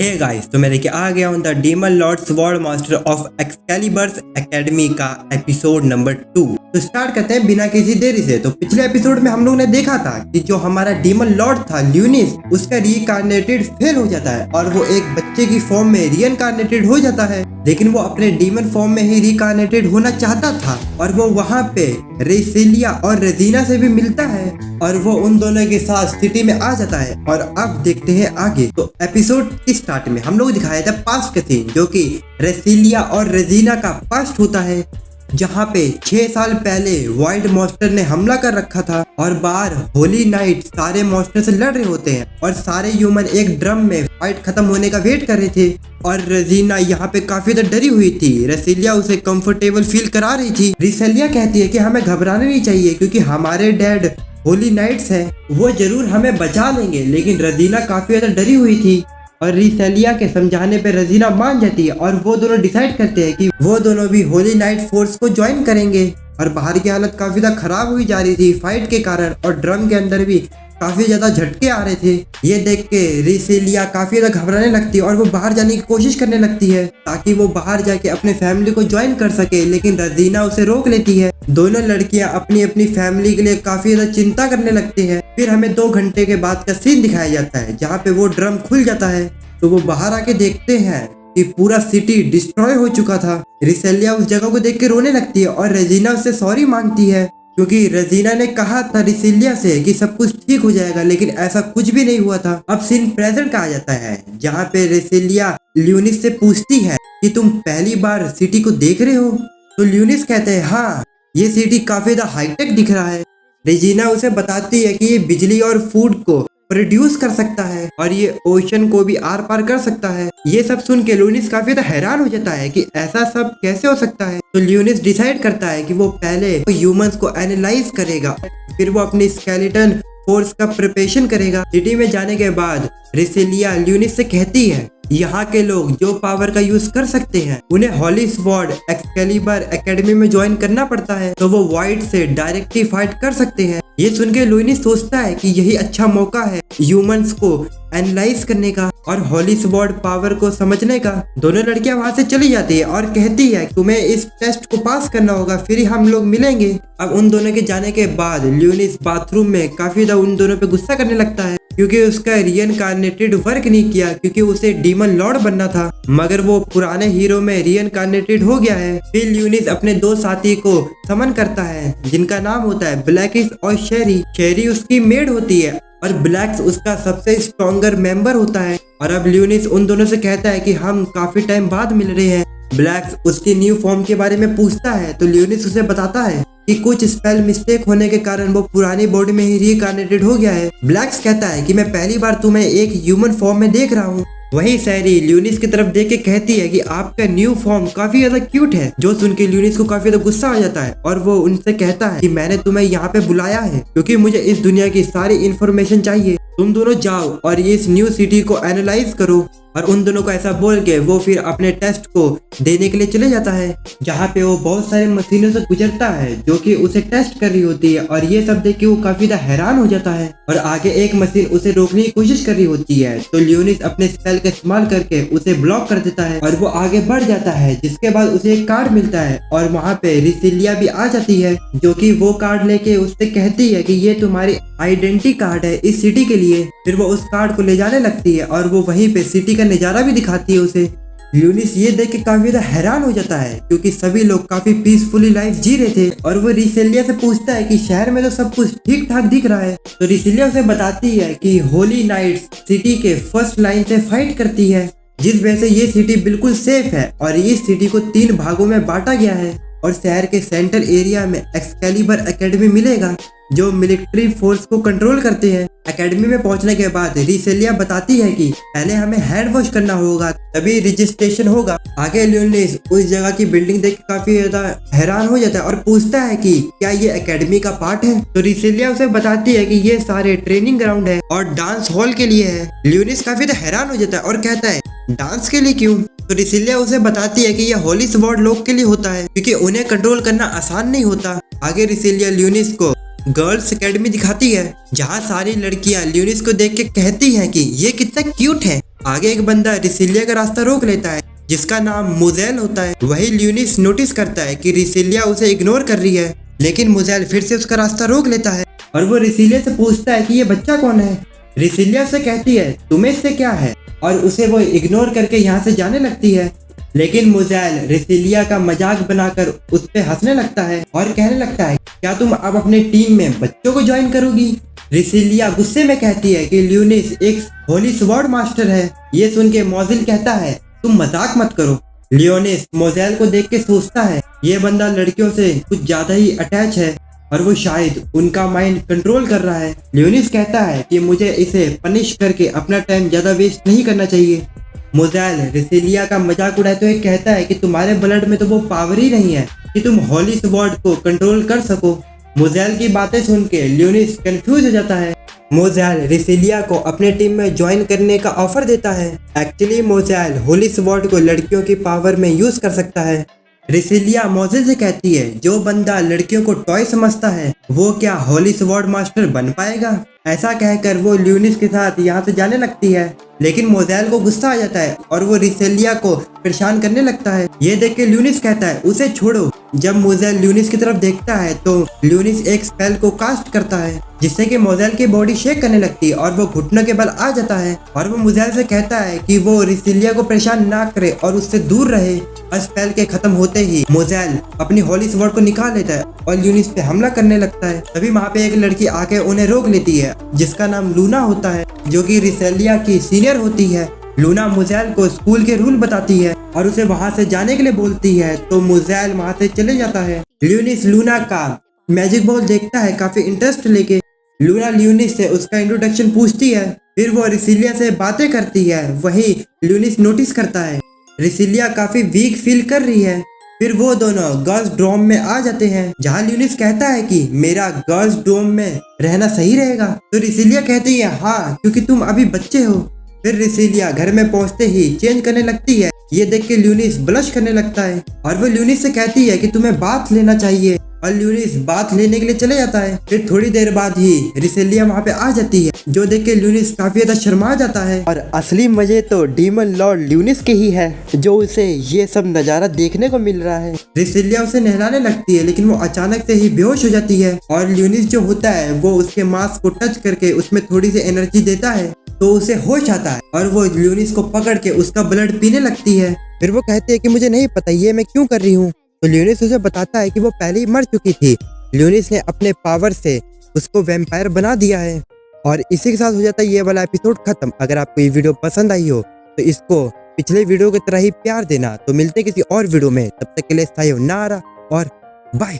Hey guys, तो मैं लेके आ गया हूँ the demon lord sword master of Excaliburs academy का एपिसोड नंबर 2। तो स्टार्ट करते हैं बिना किसी देरी से। तो पिछले एपिसोड में हम लोग ने देखा था कि जो हमारा डीमन लॉर्ड था ल्यूनिस, उसका रीइंकार्नेटेड फेल हो जाता है और वो एक बच्चे की फॉर्म में रीइंकार्नेटेड हो जाता है, लेकिन वो अपने डीमन फॉर्म में ही रीइंकार्नेटेड होना चाहता था और वो वहाँ पे रेसिलिया और रेजिना से भी मिलता है और वो उन दोनों के साथ सिटी में आ जाता है। और अब देखते हैं आगे। तो एपिसोड की स्टार्ट में हम लोग दिखाया था पास्ट का सीन, जो कि रेसिलिया और रेजिना का पास्ट होता है, जहाँ पे 6 साल पहले वाइल्ड मॉन्स्टर ने हमला कर रखा था और बाहर होली नाइट सारे मॉन्स्टर से लड़ रहे होते हैं और सारे ह्यूमन एक ड्रम में फाइट खत्म होने का वेट कर रहे थे। और रेजिना यहाँ पे काफी ज्यादा डरी हुई थी। रेसिलिया उसे कंफर्टेबल फील करा रही थी। रेसिलिया कहती है कि हमें घबराना नहीं चाहिए क्योंकि हमारे डैड होली नाइट्स हैं, वो जरूर हमें बचा लेंगे। लेकिन रेजिना काफी ज्यादा डरी हुई थी और रेसिलिया के समझाने पे रेजिना मान जाती है और वो दोनों डिसाइड करते हैं कि वो दोनों भी होली नाइट फोर्स को ज्वाइन करेंगे। और बाहर की हालत काफी ज्यादा खराब हुई जा रही थी फाइट के कारण और ड्रम के अंदर भी काफी ज्यादा झटके आ रहे थे। ये देख के रेसिलिया काफी ज्यादा घबराने लगती है और वो बाहर जाने की कोशिश करने लगती है ताकि वो बाहर जाके अपने फैमिली को ज्वाइन कर सके, लेकिन रेजिना उसे रोक लेती है। दोनों लड़कियां अपनी अपनी फैमिली के लिए काफी ज्यादा चिंता करने लगती हैं। फिर हमें 2 घंटे के बाद का सीन दिखाया जाता है जहाँ पे वो ड्रम खुल जाता है। तो वो बाहर आके देखते हैं कि पूरा सिटी डिस्ट्रॉय हो चुका था। रेसिलिया उस जगह को देख के रोने लगती है और रेजिना उससे सॉरी मांगती है क्योंकि रेजिना ने कहा था रेसिलिया से कि सब कुछ ठीक हो जाएगा, लेकिन ऐसा कुछ भी नहीं हुआ था। अब सीन प्रेजेंट का आ जाता है जहाँ पे रेसिलिया ल्यूनिस से पूछती है कि तुम पहली बार सिटी को देख रहे हो? तो ल्यूनिस कहते हैं हाँ, ये सिटी काफी ज्यादा हाईटेक दिख रहा है। रेजिना उसे बताती है कि ये बिजली और फूड को प्रोड्यूस कर सकता है और ये ओशन को भी आर पार कर सकता है। ये सब सुन के ल्यूनिस काफी ज्यादा हैरान हो जाता है कि ऐसा सब कैसे हो सकता है। तो ल्यूनिस डिसाइड करता है कि वो पहले ह्यूमंस को एनालाइज करेगा, फिर वो अपनी स्केलेटन फोर्स का प्रिपरेशन करेगा। सिटी में जाने के बाद रेसिलिया ल्यूनिस से कहती है यहाँ के लोग जो पावर का यूज कर सकते हैं उन्हें होली स्वॉर्ड एक्सकैलिबर एकेडमी में ज्वाइन करना पड़ता है, तो वो वाइट से डायरेक्टली फाइट कर सकते हैं। ये सुन के ल्यूनिस सोचता है कि यही अच्छा मौका है ह्यूमंस को एनालाइज करने का और होली स्वॉर्ड पावर को समझने का। दोनों लड़कियां वहां से चली जाती है और कहती है तुम्हें इस टेस्ट को पास करना होगा, फिर ही हम लोग मिलेंगे। अब उन दोनों के जाने के बाद ल्यूनिस बाथरूम में काफी ज्यादा उन दोनों पे गुस्सा करने लगता है क्योंकि उसका रीइंकार्नेटेड वर्क नहीं किया, क्योंकि उसे डीमन लॉर्ड बनना था मगर वो पुराने हीरो में रीइंकार्नेटेड हो गया है। फिर ल्यूनिस अपने 2 साथी को समन करता है जिनका नाम होता है ब्लैकिस और शेरी। शेरी उसकी मेड होती है और ब्लैक्स उसका सबसे स्ट्रॉन्गर मेंबर होता है। और अब ल्यूनिस उन दोनों से कहता है कि हम काफी टाइम बाद मिल रहे हैं। ब्लैक्स उसकी न्यू फॉर्म के बारे में पूछता है तो ल्यूनिस उसे बताता है कि कुछ स्पेल मिस्टेक होने के कारण वो पुरानी बॉडी में ही रीइंकार्नेटेड हो गया है। ब्लैक्स कहता है कि मैं पहली बार तुम्हें एक ह्यूमन फॉर्म में देख रहा हूँ। वही सैरी ल्यूनिस की तरफ देख के कहती है कि आपका न्यू फॉर्म काफी ज्यादा क्यूट है, जो सुन के ल्यूनिस को काफी ज्यादा गुस्सा आ जाता है और वो उनसे कहता है कि मैंने तुम्हें यहाँ पे बुलाया है क्योंकि मुझे इस दुनिया की सारी इन्फॉर्मेशन चाहिए। तुम दोनों जाओ और इस न्यू सिटी को एनालाइज करो। और उन दोनों को ऐसा बोल के वो फिर अपने टेस्ट को देने के लिए चले जाता है, जहाँ पे वो बहुत सारे मशीनों से गुजरता है जो कि उसे टेस्ट कर रही होती है। और ये सब देख के वो काफी ज्यादा हैरान हो जाता है और आगे एक मशीन उसे रोकने की कोशिश कर रही होती है, तो ल्यूनिस अपने स्पेल का इस्तेमाल करके उसे ब्लॉक कर देता है और वो आगे बढ़ जाता है। जिसके बाद उसे एक कार्ड मिलता है और वहाँ पे रेसिलिया भी आ जाती है, जो कि वो कार्ड लेके उससे कहती है कि ये तुम्हारी आइडेंटिटी कार्ड है इस सिटी के लिए। फिर वो उस कार्ड को ले जाने लगती है और वो वहीं पे सिटी का नजारा भी दिखाती है उसे। ल्यूनिस ये देख के काफी ज्यादा हैरान हो जाता है क्योंकि सभी लोग काफी पीसफुली लाइफ जी रहे थे। और वो रेसिलिया से पूछता है कि शहर में तो सब कुछ ठीक ठाक दिख रहा है। तो रेसिलिया उसे बताती है कि होली नाइट्स सिटी के फर्स्ट लाइन से फाइट करती है, जिस वजह से ये सिटी बिल्कुल सेफ है और इस सिटी को 3 भागों में बांटा गया है। और शहर के सेंटर एरिया में एक्सकैलिबर एकेडमी मिलेगा जो मिलिट्री फोर्स को कंट्रोल करते हैं। एकेडमी में पहुंचने के बाद रेसिलिया बताती है कि पहले हमें हैंड वॉश करना होगा तभी रजिस्ट्रेशन होगा। आगे ल्यूनिस उस जगह की बिल्डिंग देख के काफी ज्यादा हैरान हो जाता है और पूछता है कि क्या ये एकेडमी का पार्ट है। तो रेसिलिया उसे बताती है कि ये सारे ट्रेनिंग ग्राउंड है और डांस हॉल के लिए है। ल्यूनिस काफी ज्यादा हैरान हो जाता है और कहता है डांस के लिए क्यों? तो रेसिलिया उसे बताती है कि यह होली स्वॉर्ड लोग के लिए होता है क्योंकि उन्हें कंट्रोल करना आसान नहीं होता। आगे रेसिलिया ल्यूनिस को गर्ल्स एकेडमी दिखाती है जहाँ सारी लड़कियाँ ल्यूनिस को देख के कहती हैं कि ये कितना क्यूट है आगे एक बंदा रिसिलिया का रास्ता रोक लेता है जिसका नाम मुजेल होता है। वही ल्यूनिस नोटिस करता है कि रिसिलिया उसे इग्नोर कर रही है, लेकिन मुजेल फिर से उसका रास्ता रोक लेता है और वो रिसिलिया से पूछता है कि ये बच्चा कौन है। रिसिलिया से कहती है तुम्हें इससे क्या है, और उसे वो इग्नोर करके यहाँ से जाने लगती है। लेकिन मुजेल रिसिलिया का मजाक बनाकर उस पे हंसने लगता है और कहने लगता है क्या तुम अब अपने टीम में बच्चों को ज्वाइन करोगी। रिसिलिया गुस्से में कहती है कि ल्यूनिस एक होली स्वॉर्ड मास्टर है। ये सुन के मोजेल कहता है तुम मजाक मत करो। लियोनिस मोजेल को देख के सोचता है ये बंदा लड़कियों से कुछ ज्यादा ही अटैच है और वो शायद उनका माइंड कंट्रोल कर रहा है। लियोनिस कहता है कि मुझे इसे पनिश करके अपना टाइम ज्यादा वेस्ट नहीं करना चाहिए। मोजेल रिसिलिया का मजाक उड़ाते हुए कहता है कि तुम्हारे ब्लड में तो वो पावर ही नहीं है कि तुम होली स्वॉर्ड को कंट्रोल कर सको। मोजेल की बातें सुन के लियोनिस कंफ्यूज हो जाता है। मोजेल रिसिलिया को अपने टीम में ज्वाइन करने का ऑफर देता है। एक्चुअली मोजेल होली स्वॉर्ड को लड़कियों की पावर में यूज कर सकता है। रिसिलिया मोजेल से कहती है जो बंदा लड़कियों को टॉय समझता है वो क्या होली स्वॉर्ड मास्टर बन पाएगा। ऐसा कहकर वो ल्यूनिस के साथ यहाँ से जाने लगती है, लेकिन मोजेल को गुस्सा आ जाता है और वो रिसिलिया को परेशान करने लगता है। ये देख के ल्यूनिस कहता है उसे छोड़ो। जब मोजेल ल्यूनिस की तरफ देखता है तो ल्यूनिस एक स्पेल को कास्ट करता है जिससे कि मोजेल की बॉडी शेक करने लगती है और वो घुटनों के बल आ जाता है और वो मोजेल से कहता है कि वो रिसिलिया को परेशान ना करे और उससे दूर रहे। और स्पेल के खत्म होते ही मोजेल अपनी होली स्वॉर्ड को निकाल लेता है और ल्यूनिस पे हमला करने लगता है। तभी वहाँ पे एक लड़की आके उन्हें रोक लेती है जिसका नाम लूना होता है जो कि रिसिलिया की सीनियर होती है। लूना मोजेल को स्कूल के रूल बताती है और उसे वहाँ से जाने के लिए बोलती है, तो मोजेल वहाँ से चले जाता है। ल्यूनिस लूना का मैजिक बॉल देखता है काफी इंटरेस्ट लेके। लूना ल्यूनिस से उसका इंट्रोडक्शन पूछती है, फिर वो रिसिलिया से बातें करती है। वही ल्यूनिस नोटिस करता है रिसिलिया काफी वीक फील कर रही है। फिर वो दोनों गर्ल्स डोम में आ जाते हैं जहाँ ल्यूनिस कहता है कि मेरा गर्ल्स डोम में रहना सही रहेगा। तो रिसिलिया कहती है हाँ क्योंकि तुम अभी बच्चे हो। फिर रिसिलिया घर में पहुंचते ही चेंज करने लगती है। ये देख के ल्यूनिस ब्लश करने लगता है और वो ल्यूनिस से कहती है कि तुम्हें बाथ लेना चाहिए और ल्यूनिस बाथ लेने के लिए चले जाता है। फिर थोड़ी देर बाद ही रिसिलिया वहाँ पे आ जाती है जो देख के ल्यूनिस काफी ज्यादा शर्मा जाता है। और असली मजे तो डीमन लॉर्ड ल्यूनिस के ही है जो उसे ये सब नजारा देखने को मिल रहा है। रिसिलिया उसे नहलाने लगती है लेकिन वो अचानक से ही बेहोश हो जाती है और ल्यूनिस जो होता है वो उसके मास्क को टच करके उसमें थोड़ी सी एनर्जी देता है तो उसे होश आता है और वो ल्यूनिस को पकड़ के उसका ब्लड पीने लगती है। फिर वो कहती है कि मुझे नहीं पता ये मैं क्यों कर रही हूँ। तो ल्यूनिस उसे बताता है कि वो पहले ही मर चुकी थी। ल्यूनिस ने अपने पावर से उसको वैम्पायर बना दिया है। और इसी के साथ हो जाता है ये वाला एपिसोड खत्म। अगर आपको ये वीडियो पसंद आई हो तो इसको पिछले वीडियो की तरह ही प्यार देना। तो मिलते किसी और वीडियो में, तब तक के लिए सायोनारा और बाय।